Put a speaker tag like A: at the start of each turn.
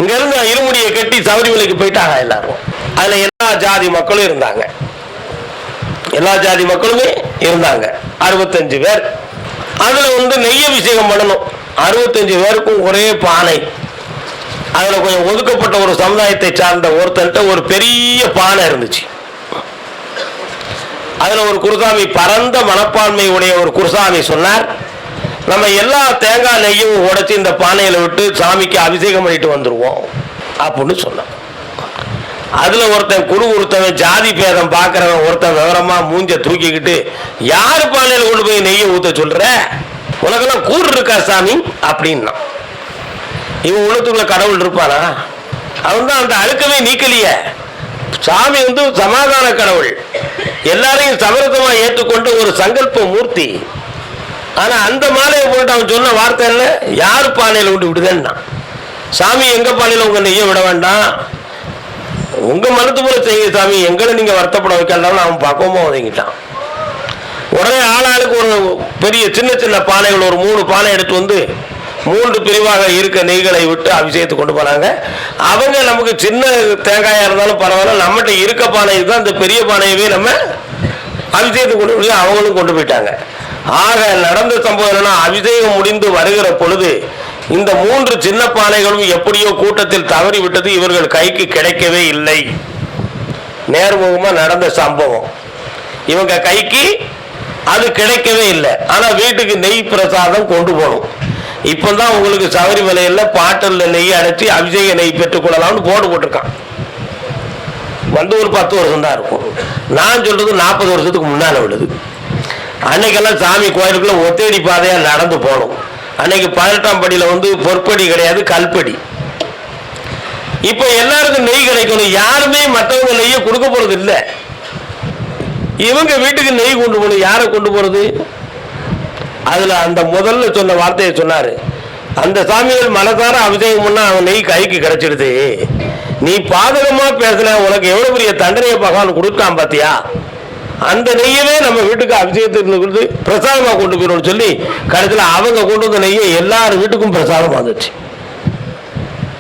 A: இங்க இருந்து இருமுடியை கட்டி சபரிமலைக்கு போயிட்டாங்க எல்லாரும். அதுல எல்லா ஜாதி மக்களும் இருந்தாங்க, எல்லா ஜாதி மக்களுமே இருந்தாங்க, 65 பேர். அதுல நெய் அபிஷேகம் பண்ணணும். 65 பேருக்கும் ஒரே பானை. அதுல கொஞ்சம் ஒதுக்கப்பட்ட ஒரு சமுதாயத்தை சார்ந்த ஒருத்தன்ட்ட ஒரு பெரிய பானை இருந்துச்சு. அதுல ஒரு குருசாமி, பரந்த மனப்பான்மை உடைய ஒரு குருசாமி சொன்னார், நம்ம எல்லா தேங்காய் நெய்யும் உடைச்சு இந்த பானையில விட்டு சாமிக்கு அபிஷேகம் பண்ணிட்டு வந்துருவோம் அப்படின்னு சொன்னான். அதுல ஒருத்தன் ஜாதி பேதம் பார்க்கறவன் ஒருத்தன் விவரமா மூஞ்ச தூக்கிக்கிட்டு, யாரு பானையில கொண்டு போய் நெய்யை ஊத்த சொல்ற, உனக்கெல்லாம் கூறு இருக்கா சாமி அப்படின்னா. இவன் உள்ளத்துக்குள்ள கடவுள் இருப்பானா? அவன் தான் அந்த அழுக்கவே நீக்கலைய. சாமி சமாதான கடவுள், எல்லாரையும் சமரசமா ஏற்றுக்கொண்டு ஒரு சங்கல்ப மூர்த்தி. ஆனா அந்த மாலையை போட்டு அவன் சொன்ன வார்த்தை என்ன, யாரு பானையில கொண்டு விடுதேன்னா. சாமி எங்க பானையில உங்க நெய்ய விட வேண்டாம், உங்க மனத்து போல செய்ய சாமி, எங்களை நீங்க வருத்தப்பட வைக்கலாம் அவன் பக்குவமா ஒதுங்கிட்டான். உடனே ஆளாளுக்கு ஒரு பெரிய சின்ன சின்ன பானைகள் ஒரு 3 பானை எடுத்து 3 பிரிவாக இருக்க நெய்களை விட்டு அபிஷேகத்தை கொண்டு போனாங்க. அவங்க நமக்கு சின்ன தேங்காயா இருந்தாலும் பரவாயில்ல, நம்மகிட்ட இருக்க பானை தான் இந்த பெரிய பானையவே நம்ம அபிஷேகத்தை கொண்டு போய் அவங்களும் கொண்டு போயிட்டாங்க. ஆக நடந்த சம்பவம் என்னன்னா, அபிஷேகம் முடிந்து வருகிற பொழுது இந்த 3 சின்ன பானைகளும் எப்படியோ கூட்டத்தில் தவறி விட்டது, இவர்கள் கைக்கு கிடைக்கவே இல்லை. நேர்முகமா நடந்த சம்பவம், இவங்க கைக்கு அது கிடைக்கவே இல்லை. ஆனா வீட்டுக்கு நெய் பிரசாதம் கொண்டு போகணும். இப்பதான் உங்களுக்கு சபரிமலையில பாட்டல்ல நெய் அடைச்சி அபிஷேக நெய் பெற்றுக் கொள்ளலாம்னு போர்டு போட்டிருக்கான். ஒரு 10 வருஷம் தான் இருக்கும். நான் சொல்றது 40 வருஷத்துக்கு முன்னால உள்ளது. அன்னைக்கெல்லாம் சாமி கோயிலுக்குள்ள ஒத்தேடி பாதையா நடந்து போகணும். அன்னைக்கு 18ஆம் படியில பொற்படி கிடையாது, கல்படி. இப்ப எல்லாருக்கும் நெய் கிடைக்கணும், யாருமே மற்றவங்க நெய்யை கொடுக்க போறது இல்லை. இவங்க வீட்டுக்கு நெய் கொண்டு போகணும், யாரை கொண்டு போறது? அதுல அந்த முதல்ல சொன்ன வார்த்தையை சொன்னாரு, அந்த சாமிகள் மனசார அபிஷேகம் பண்ணா அவன் நெய் கைக்கு கிடைச்சிடுது, நீ பாதகமா பேசல, உனக்கு எவ்வளவு பெரிய தண்டனையை பகவான் கொடுக்காம பாத்தியா, அந்த நெய்யவே நம்ம வீட்டுக்கு அபிஷேகத்துக்கு பிரசாதமா கொண்டு போயிடும் சொல்லி கடைசியில் அவங்க கொண்டு வந்த நெய்யை எல்லார் வீட்டுக்கும் பிரசாதம் வந்துச்சு.